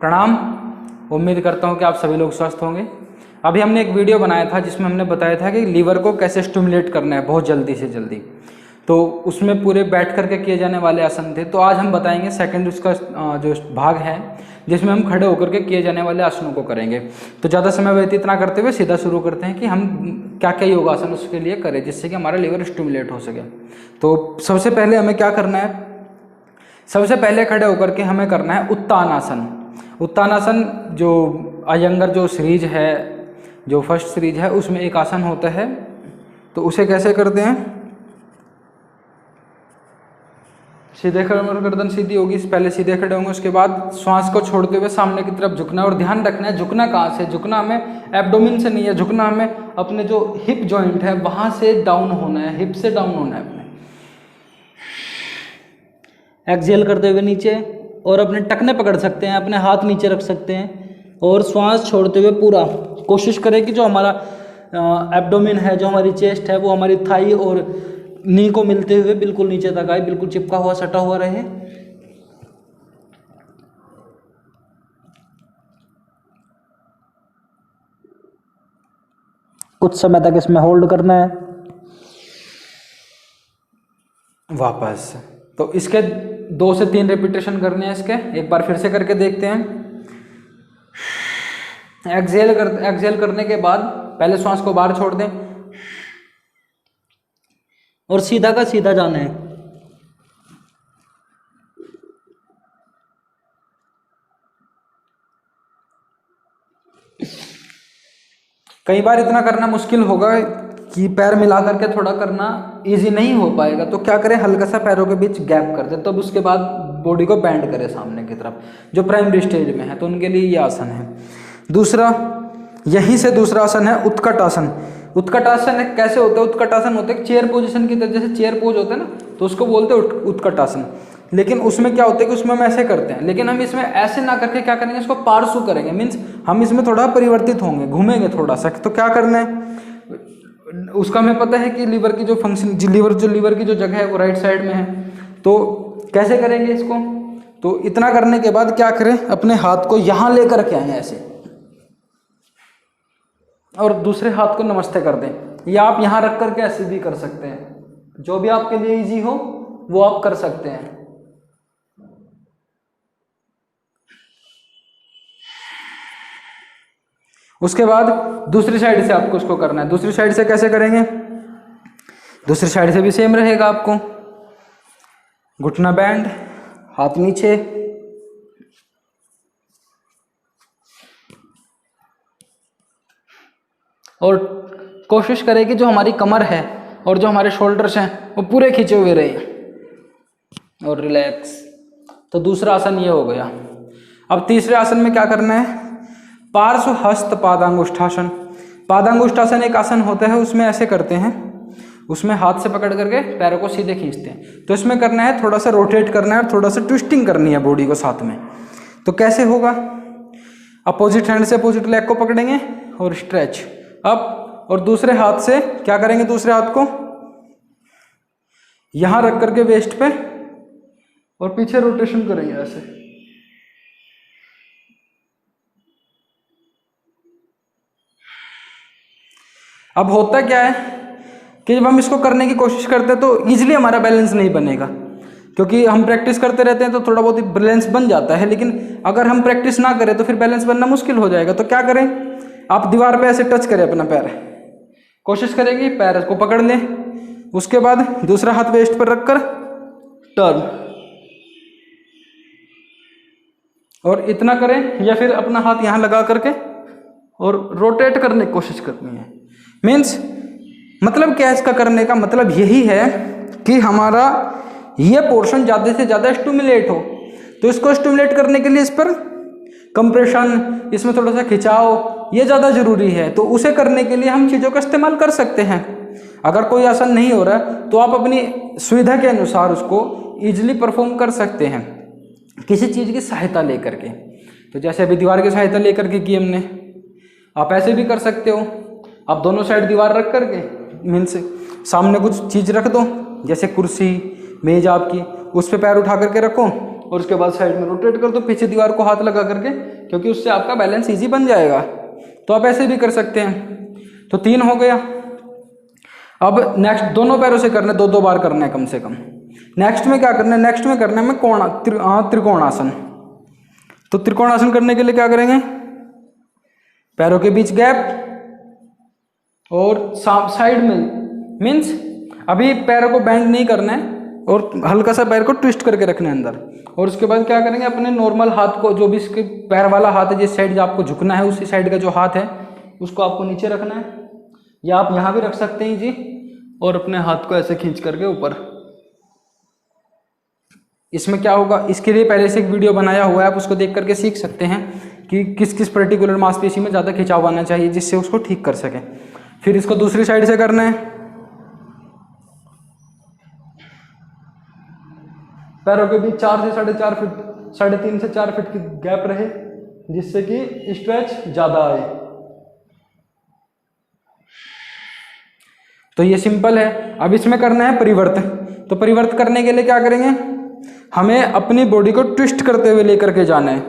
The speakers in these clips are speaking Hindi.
प्रणाम। उम्मीद करता हूँ कि आप सभी लोग स्वस्थ होंगे। अभी हमने एक वीडियो बनाया था जिसमें हमने बताया था कि लीवर को कैसे स्टिमुलेट करना है बहुत जल्दी से जल्दी, तो उसमें पूरे बैठ करके किए जाने वाले आसन थे। तो आज हम बताएंगे सेकंड उसका जो भाग है जिसमें हम खड़े होकर के किए जाने वाले आसनों को करेंगे। तो ज़्यादा समय व्यतीत ना करते हुए सीधा शुरू करते हैं कि हम क्या क्या योगासन उसके लिए करें जिससे कि हमारा लीवर स्टिमुलेट हो सके। तो सबसे पहले हमें क्या करना है, सबसे पहले खड़े होकर के हमें करना है उत्तानासन। उत्तानासन जो अयंगर जो सीरीज है, जो फर्स्ट सीरीज है, उसमें एक आसन होता है। तो उसे कैसे करते हैं, सीधे खड़े होकर गर्दन सीधी होगी, पहले सीधे खड़े होंगे, उसके बाद श्वास को छोड़ते हुए सामने की तरफ झुकना है। और ध्यान रखना है झुकना कहाँ से, झुकना हमें एब्डोमेन से नहीं है, झुकना हमें अपने जो हिप जॉइंट है वहाँ से डाउन होना है, हिप से डाउन होना है अपने। एक्सहेल करते हुए नीचे, और अपने टखने पकड़ सकते हैं, अपने हाथ नीचे रख सकते हैं, और श्वास छोड़ते हुए पूरा कोशिश करें कि जो हमारा एब्डोमेन है, जो हमारी चेस्ट है, वो हमारी थाई और नी को मिलते हुए बिल्कुल नीचे तक आए, बिल्कुल चिपका हुआ सटा हुआ रहे। कुछ समय तक इसमें होल्ड करना है। वापस, तो इसके 2 से 3 रिपीटेशन करने हैं इसके। एक बार फिर से करके देखते हैं। एक्सहेल करने के बाद पहले श्वास को बाहर छोड़ दें और सीधा का सीधा जाना है। कई बार इतना करना मुश्किल होगा कि पैर मिला करके थोड़ा करना इजी नहीं हो पाएगा, तो क्या करें, हल्का सा पैरों के बीच गैप कर दें, तब उसके बाद बॉडी को बेंड करें सामने की तरफ। जो प्राइमरी स्टेज में है तो उनके लिए ये आसन है। दूसरा, यहीं से दूसरा आसन है उत्कट आसन। उत्कट आसन कैसे होता है, उत्कट आसन होता है चेयर पोजीशन की तरह, जैसे चेयर पोज होता है ना, तो उसको बोलते हैं उत्कट आसन। लेकिन उसमें क्या होता है कि उसमें हम ऐसे करते हैं, लेकिन हम इसमें ऐसे ना करके क्या करेंगे, इसको पार्श्व करेंगे। मीन्स हम इसमें थोड़ा परिवर्तित होंगे, घूमेंगे थोड़ा सा। तो क्या करना है, उसका हमें पता है कि लीवर की जो फंक्शन, लीवर की जो जगह है वो राइट साइड में है। तो कैसे करेंगे इसको, तो इतना करने के बाद क्या करें, अपने हाथ को यहाँ लेकर के आए ऐसे, और दूसरे हाथ को नमस्ते कर दें। या आप यहाँ रख करके ऐसे भी कर सकते हैं, जो भी आपके लिए इजी हो वो आप कर सकते हैं। उसके बाद दूसरी साइड से आपको उसको करना है। दूसरी साइड से कैसे करेंगे, दूसरी साइड से भी सेम रहेगा। आपको घुटना बैंड, हाथ नीचे, और कोशिश करें कि जो हमारी कमर है और जो हमारे शोल्डर्स हैं वो पूरे खींचे हुए रहे, और रिलैक्स। तो दूसरा आसन ये हो गया। अब तीसरे आसन में क्या करना है, पार्श्व हस्त पादांगुष्ठासन। पादांगुष्ठासन एक आसन होता है, उसमें ऐसे करते हैं, उसमें हाथ से पकड़ करके पैरों को सीधे खींचते हैं। तो इसमें करना है, थोड़ा सा रोटेट करना है और थोड़ा सा ट्विस्टिंग करनी है बॉडी को साथ में। तो कैसे होगा, अपोजिट हैंड से अपोजिट लेग को पकड़ेंगे और स्ट्रेच अप, और दूसरे हाथ से क्या करेंगे, दूसरे हाथ को यहां रख करके वेस्ट पे, और पीछे रोटेशन करेंगे ऐसे। अब होता क्या है कि जब हम इसको करने की कोशिश करते हैं तो इजीली हमारा बैलेंस नहीं बनेगा, क्योंकि हम प्रैक्टिस करते रहते हैं तो थोड़ा बहुत बैलेंस बन जाता है। लेकिन अगर हम प्रैक्टिस ना करें तो फिर बैलेंस बनना मुश्किल हो जाएगा। तो क्या करें, आप दीवार पे ऐसे टच करें अपना पैर, कोशिश करेंगे पैर को पकड़ लें, उसके बाद दूसरा हाथ वेस्ट पर रखकर टर्न, और इतना करें, या फिर अपना हाथ यहाँ लगा करके और रोटेट करने की कोशिश करनी है। मीन्स मतलब क्या है इसका करने का मतलब यही है कि हमारा ये पोर्शन ज़्यादा से ज़्यादा स्टिमुलेट हो। तो इसको स्टिमुलेट करने के लिए इस पर कंप्रेशन, इसमें थोड़ा सा खिंचाव, ये ज़्यादा ज़रूरी है। तो उसे करने के लिए हम चीज़ों का इस्तेमाल कर सकते हैं। अगर कोई आसन नहीं हो रहा है तो आप अपनी सुविधा के अनुसार उसको ईजिली परफॉर्म कर सकते हैं किसी चीज़ की सहायता लेकर के। तो जैसे अभी दीवार की सहायता लेकर के की हमने, आप ऐसे भी कर सकते हो। आप दोनों साइड दीवार रख करके, मीन्स सामने कुछ चीज़ रख दो, जैसे कुर्सी मेज आपकी, उस पर पैर उठा करके रखो और उसके बाद साइड में रोटेट कर दो पीछे दीवार को हाथ लगा करके, क्योंकि उससे आपका बैलेंस इजी बन जाएगा। तो आप ऐसे भी कर सकते हैं। तो 3 हो गया। अब नेक्स्ट दोनों पैरों से करना है, 2-2 बार करना है कम से कम। नेक्स्ट में क्या करना है, नेक्स्ट में करना है मैं त्रिकोणासन। तो त्रिकोणासन करने के लिए क्या करेंगे, पैरों के बीच गैप और साइड में, मीन्स अभी पैरों को बेंड नहीं करना है और हल्का सा पैर को ट्विस्ट करके रखना है अंदर। और उसके बाद क्या करेंगे, अपने नॉर्मल हाथ को, जो भी इसके पैर वाला हाथ है जिस साइड आपको झुकना है उसी साइड का जो हाथ है उसको आपको नीचे रखना है, या आप यहाँ भी रख सकते हैं जी, और अपने हाथ को ऐसे खींच करके ऊपर। इसमें क्या होगा, इसके लिए पहले से एक वीडियो बनाया हुआ है, आप उसको देख करके सीख सकते हैं कि किस किस पर्टिकुलर मांसपेशी में ज़्यादा खिंचाव आना चाहिए जिससे उसको ठीक कर सकें। फिर इसको दूसरी साइड से करना है, पैरों के बीच 4 से 4.5 फीट, 3.5 से 4 फीट की गैप रहे जिससे कि स्ट्रेच ज़्यादा आए। तो ये सिंपल है। अब इसमें करना है परिवर्त। तो परिवर्त करने के लिए क्या करेंगे, हमें अपनी बॉडी को ट्विस्ट करते हुए लेकर के जाना है,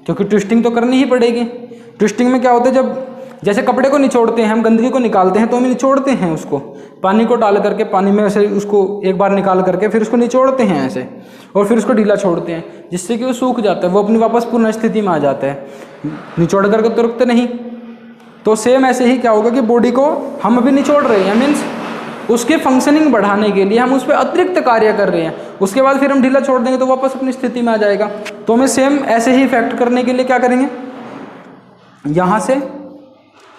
क्योंकि ट्विस्टिंग तो करनी ही पड़ेगी। ट्विस्टिंग में क्या होता है, जब जैसे कपड़े को निचोड़ते हैं हम, गंदगी को निकालते हैं तो हम निचोड़ते हैं उसको, पानी को डाल करके, पानी में ऐसे उसको एक बार निकाल करके फिर उसको निचोड़ते हैं ऐसे, और फिर उसको ढीला छोड़ते हैं जिससे कि वो सूख जाता है, वो अपनी वापस पूर्ण स्थिति में आ जाता है। निचोड़ करके तो रुकते नहीं। तो सेम ऐसे ही क्या होगा कि बॉडी को हम अभी निचोड़ रहे हैं, मीन्स उसके फंक्शनिंग बढ़ाने के लिए हम उस पर अतिरिक्त कार्य कर रहे हैं, उसके बाद फिर हम ढीला छोड़ देंगे तो वापस अपनी स्थिति में आ जाएगा। तो हमें सेम ऐसे ही इफेक्ट करने के लिए क्या करेंगे, यहाँ से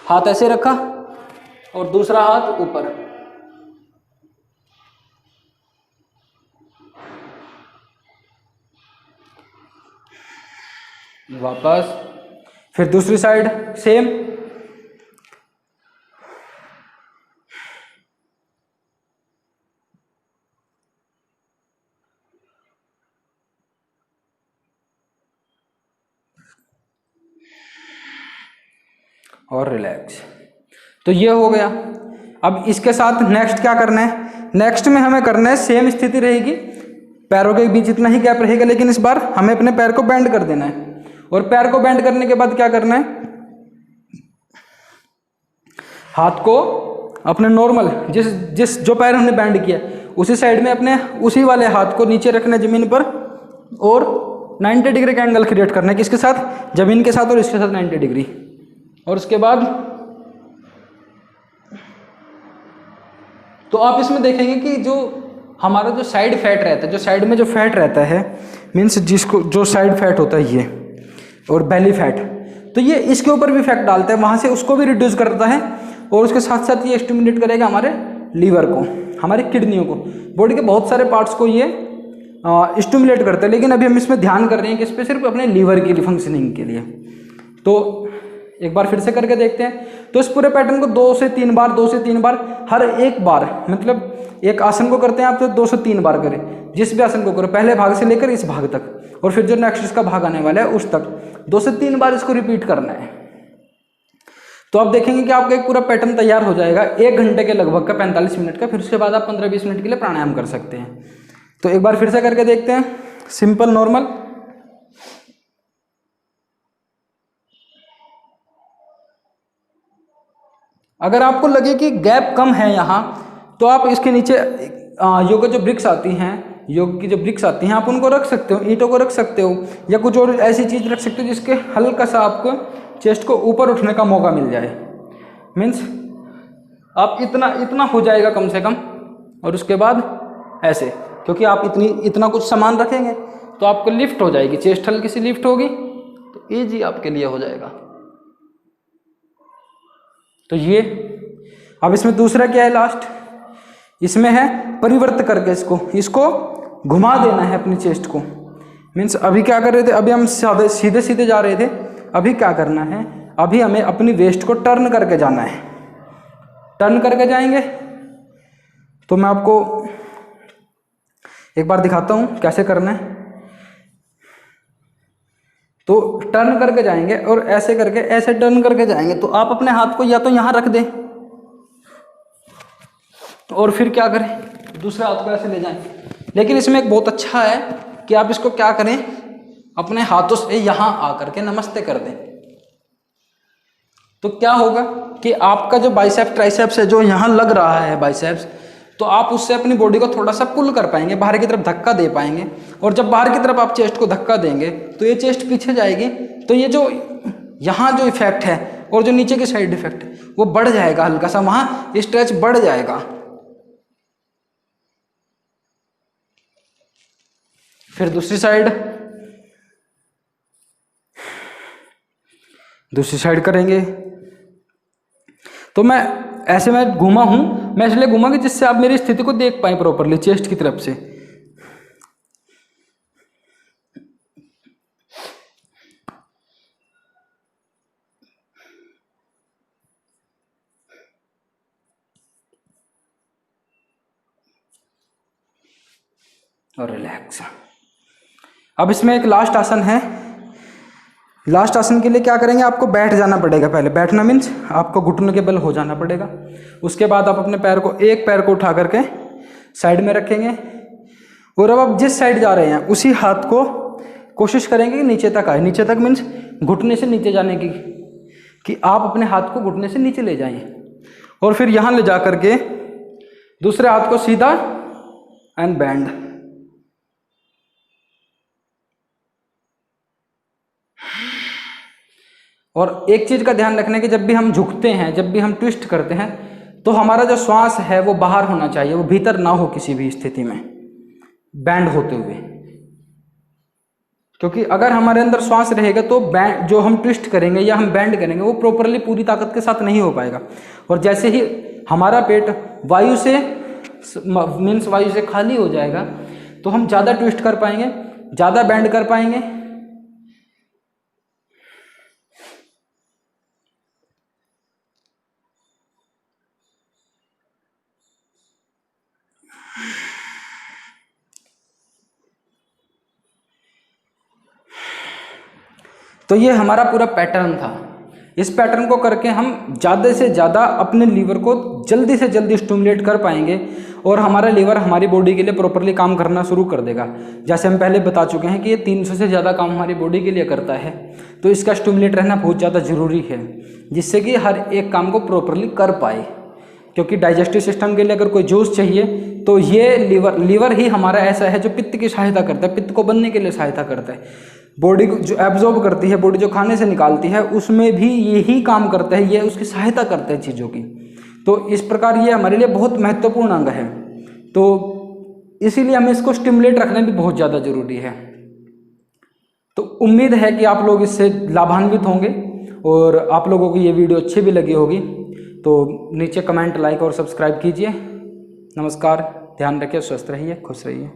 हाथ ऐसे रखा और दूसरा हाथ ऊपर, वापस, फिर दूसरी साइड सेम, और रिलैक्स। तो ये हो गया। अब इसके साथ नेक्स्ट क्या करना है, नेक्स्ट में हमें करना है, सेम स्थिति रहेगी, पैरों के बीच इतना ही गैप रहेगा, लेकिन इस बार हमें अपने पैर को बेंड कर देना है। और पैर को बेंड करने के बाद क्या करना है, हाथ को अपने नॉर्मल जिस जो पैर हमने बेंड किया उसी साइड में अपने उसी वाले हाथ को नीचे रखना है जमीन पर, और 90 डिग्री का एंगल क्रिएट करना है, किसके साथ, जमीन के साथ और इसके साथ 90 डिग्री। और उसके बाद तो आप इसमें देखेंगे कि जो हमारा जो साइड फैट रहता है, जो साइड में जो फैट रहता है, मीन्स जिसको जो साइड फैट होता है ये, और बेली फैट, तो ये इसके ऊपर भी इफेक्ट डालता है, वहाँ से उसको भी रिड्यूस करता है। और उसके साथ साथ ये स्टिमुलेट करेगा हमारे लीवर को, हमारी किडनियों को, बॉडी के बहुत सारे पार्ट्स को ये स्टिमुलेट करता है। लेकिन अभी हम इसमें ध्यान कर रहे हैं कि इस पर सिर्फ अपने लीवर के लिए, फंक्शनिंग के लिए। तो एक बार फिर से करके देखते हैं। तो इस पूरे पैटर्न को 2 से 3 बार, 2 से 3 बार, हर एक बार, मतलब एक आसन को करते हैं आप तो 2 से 3 बार करें, जिस भी आसन को करो, पहले भाग से लेकर इस भाग तक, और फिर जो नेक्स्ट इसका भाग आने वाला है उस तक 2 से 3 बार इसको रिपीट करना है। तो आप देखेंगे कि आपका एक पूरा पैटर्न तैयार हो जाएगा 1 घंटे के लगभग का, 45 मिनट का। फिर उसके बाद आप 15-20 मिनट के लिए प्राणायाम कर सकते हैं। तो एक बार फिर से करके देखते हैं, सिंपल नॉर्मल। अगर आपको लगे कि गैप कम है यहाँ, तो आप इसके नीचे योग जो ब्रिक्स आती हैं, योग की जो ब्रिक्स आती हैं, आप उनको रख सकते हो, ईंटों को रख सकते हो, या कुछ और ऐसी चीज़ रख सकते हो जिसके हल्का सा आपको चेस्ट को ऊपर उठने का मौका मिल जाए। मीन्स आप इतना हो जाएगा कम से कम। और उसके बाद ऐसे, क्योंकि आप इतना कुछ सामान रखेंगे तो आपको लिफ्ट हो जाएगी, चेस्ट हल्की सी लिफ्ट होगी, तो ईजी आपके लिए हो जाएगा। तो ये, अब इसमें दूसरा क्या है, लास्ट इसमें है परिवर्त करके इसको घुमा देना है अपनी चेस्ट को। मीन्स अभी क्या कर रहे थे, अभी हम सीधे सीधे जा रहे थे, अभी क्या करना है, अभी हमें अपनी वेस्ट को टर्न करके जाना है। टर्न करके जाएंगे तो मैं आपको एक बार दिखाता हूँ कैसे करना है। तो टर्न करके जाएंगे और ऐसे करके, ऐसे टर्न करके जाएंगे। तो आप अपने हाथ को या तो यहाँ रख दें, और फिर क्या करें, दूसरे हाथ को ऐसे ले जाएं। लेकिन इसमें एक बहुत अच्छा है कि आप इसको क्या करें, अपने हाथों से यहाँ आकर के नमस्ते कर दें। तो क्या होगा कि आपका जो बाइसेप्स ट्राइसेप्स है, जो यहाँ लग रहा है बाइसेप्स, तो आप उससे अपनी बॉडी को थोड़ा सा पुल कर पाएंगे, बाहर की तरफ धक्का दे पाएंगे। और जब बाहर की तरफ आप चेस्ट को धक्का देंगे तो ये चेस्ट पीछे जाएगी, तो ये जो यहाँ जो इफेक्ट है और जो नीचे की साइड इफेक्ट है वो बढ़ जाएगा, हल्का सा वहाँ स्ट्रेच बढ़ जाएगा। फिर दूसरी साइड करेंगे। तो मैं ऐसे में घूमा हूं, मैं इसलिए घूमा कि जिससे आप मेरी स्थिति को देख पाए प्रॉपरली चेस्ट की तरफ से। और रिलैक्स। अब इसमें एक लास्ट आसन है। लास्ट आसन के लिए क्या करेंगे, आपको बैठ जाना पड़ेगा। पहले बैठना मीन्स आपको घुटनों के बल हो जाना पड़ेगा। उसके बाद आप अपने पैर को, एक पैर को उठा करके साइड में रखेंगे और अब आप जिस साइड जा रहे हैं उसी हाथ को कोशिश करेंगे कि नीचे तक आए। नीचे तक मीन्स घुटने से नीचे जाने की, कि आप अपने हाथ को घुटने से नीचे ले जाएं और फिर यहाँ ले जा करके दूसरे हाथ को सीधा एंड बैंड। और एक चीज का ध्यान रखना है कि जब भी हम झुकते हैं, जब भी हम ट्विस्ट करते हैं, तो हमारा जो श्वास है वो बाहर होना चाहिए, वो भीतर ना हो किसी भी स्थिति में बैंड होते हुए। क्योंकि अगर हमारे अंदर श्वास रहेगा तो बैंड, जो हम ट्विस्ट करेंगे या हम बैंड करेंगे, वो प्रॉपरली पूरी ताकत के साथ नहीं हो पाएगा। और जैसे ही हमारा पेट वायु से मीन्स वायु से खाली हो जाएगा तो हम ज़्यादा ट्विस्ट कर पाएंगे, ज़्यादा बैंड कर पाएंगे। तो ये हमारा पूरा पैटर्न था। इस पैटर्न को करके हम ज़्यादा से ज़्यादा अपने लीवर को जल्दी से जल्दी स्टिमुलेट कर पाएंगे और हमारा लीवर हमारी बॉडी के लिए प्रॉपरली काम करना शुरू कर देगा। जैसे हम पहले बता चुके हैं कि ये 300 से ज़्यादा काम हमारी बॉडी के लिए करता है, तो इसका स्टिमुलेट रहना बहुत ज़्यादा ज़रूरी है, जिससे कि हर एक काम को प्रॉपरली कर पाए। क्योंकि डाइजेस्टिव सिस्टम के लिए अगर कोई जूस चाहिए तो ये लीवर ही हमारा ऐसा है जो पित्त की सहायता करता है, पित्त को बनने के लिए सहायता करता है। बॉडी जो एब्जॉर्ब करती है, बॉडी जो खाने से निकालती है, उसमें भी यही काम करता है, ये उसकी सहायता करता है चीज़ों की। तो इस प्रकार ये हमारे लिए बहुत महत्वपूर्ण अंग है। तो इसीलिए हमें इसको स्टिमुलेट रखना भी बहुत ज़्यादा ज़रूरी है। तो उम्मीद है कि आप लोग इससे लाभान्वित होंगे और आप लोगों को ये वीडियो अच्छी भी लगी होगी। तो नीचे कमेंट, लाइक और सब्सक्राइब कीजिए। नमस्कार, ध्यान रखिए, स्वस्थ रहिए, खुश रहिए।